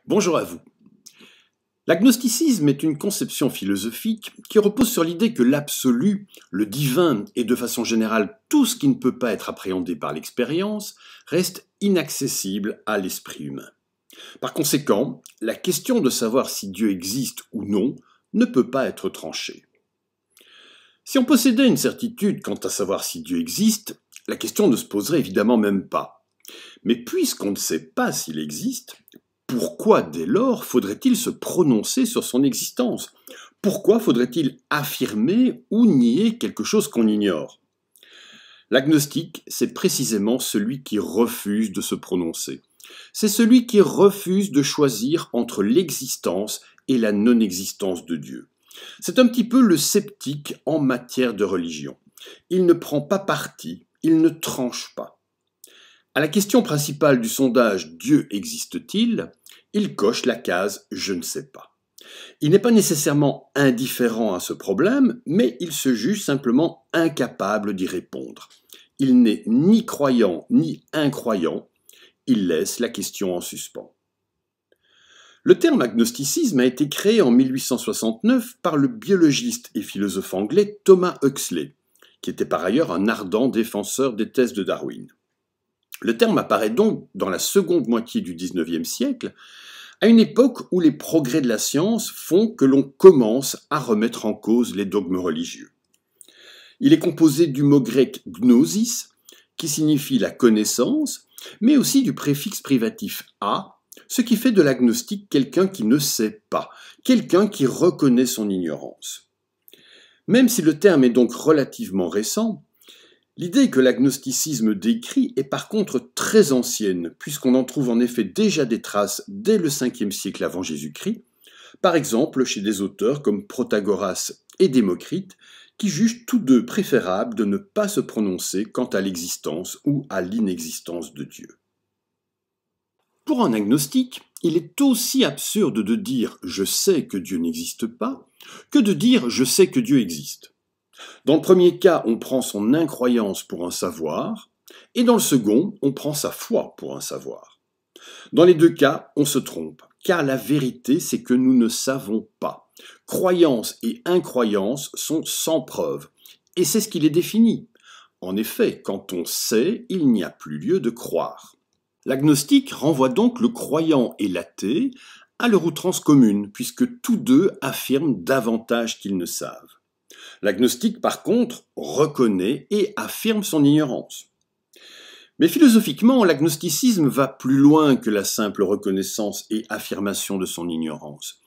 Bonjour à vous. L'agnosticisme est une conception philosophique qui repose sur l'idée que l'absolu, le divin et de façon générale tout ce qui ne peut pas être appréhendé par l'expérience reste inaccessible à l'esprit humain. Par conséquent, la question de savoir si Dieu existe ou non ne peut pas être tranchée. Si on possédait une certitude quant à savoir si Dieu existe, la question ne se poserait évidemment même pas. Mais puisqu'on ne sait pas s'il existe, pourquoi dès lors faudrait-il se prononcer sur son existence? Pourquoi faudrait-il affirmer ou nier quelque chose qu'on ignore? L'agnostique, c'est précisément celui qui refuse de se prononcer. C'est celui qui refuse de choisir entre l'existence et la non-existence de Dieu. C'est un petit peu le sceptique en matière de religion. Il ne prend pas parti, il ne tranche pas. À la question principale du sondage « Dieu existe-t-il ?», il coche la case « Je ne sais pas ». Il n'est pas nécessairement indifférent à ce problème, mais il se juge simplement incapable d'y répondre. Il n'est ni croyant ni incroyant, il laisse la question en suspens. Le terme agnosticisme a été créé en 1869 par le biologiste et philosophe anglais Thomas Huxley, qui était par ailleurs un ardent défenseur des thèses de Darwin. Le terme apparaît donc dans la seconde moitié du XIXe siècle, à une époque où les progrès de la science font que l'on commence à remettre en cause les dogmes religieux. Il est composé du mot grec gnosis, qui signifie la connaissance, mais aussi du préfixe privatif a, ce qui fait de l'agnostique quelqu'un qui ne sait pas, quelqu'un qui reconnaît son ignorance. Même si le terme est donc relativement récent, l'idée que l'agnosticisme décrit est par contre très ancienne, puisqu'on en trouve en effet déjà des traces dès le 5e siècle avant Jésus-Christ, par exemple chez des auteurs comme Protagoras et Démocrite, qui jugent tous deux préférable de ne pas se prononcer quant à l'existence ou à l'inexistence de Dieu. Pour un agnostique, il est aussi absurde de dire « je sais que Dieu n'existe pas » que de dire « je sais que Dieu existe ». Dans le premier cas, on prend son incroyance pour un savoir, et dans le second, on prend sa foi pour un savoir. Dans les deux cas, on se trompe, car la vérité, c'est que nous ne savons pas. Croyance et incroyance sont sans preuve, et c'est ce qui les définit. En effet, quand on sait, il n'y a plus lieu de croire. L'agnostique renvoie donc le croyant et l'athée à leur outrance commune, puisque tous deux affirment davantage qu'ils ne savent. L'agnostique, par contre, reconnaît et affirme son ignorance. Mais philosophiquement, l'agnosticisme va plus loin que la simple reconnaissance et affirmation de son ignorance.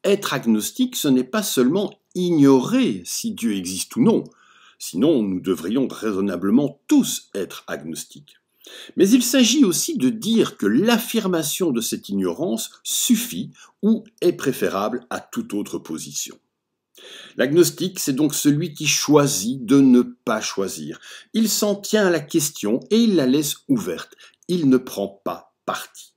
Être agnostique, ce n'est pas seulement ignorer si Dieu existe ou non, sinon nous devrions raisonnablement tous être agnostiques. Mais il s'agit aussi de dire que l'affirmation de cette ignorance suffit ou est préférable à toute autre position. L'agnostique, c'est donc celui qui choisit de ne pas choisir. Il s'en tient à la question et il la laisse ouverte. Il ne prend pas parti.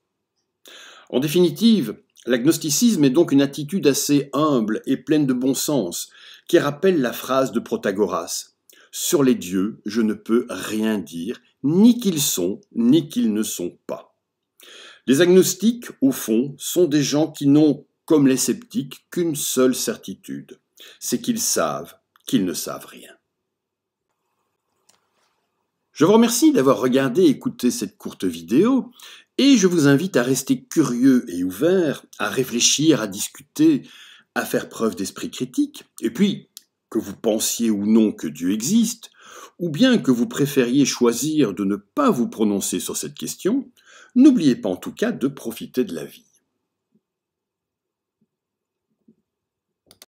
En définitive, l'agnosticisme est donc une attitude assez humble et pleine de bon sens, qui rappelle la phrase de Protagoras. « Sur les dieux, je ne peux rien dire, ni qu'ils sont, ni qu'ils ne sont pas. » Les agnostiques, au fond, sont des gens qui n'ont, comme les sceptiques, qu'une seule certitude. C'est qu'ils ne savent rien. Je vous remercie d'avoir regardé et écouté cette courte vidéo et je vous invite à rester curieux et ouvert, à réfléchir, à discuter, à faire preuve d'esprit critique. Et puis, que vous pensiez ou non que Dieu existe, ou bien que vous préfériez choisir de ne pas vous prononcer sur cette question, n'oubliez pas en tout cas de profiter de la vie.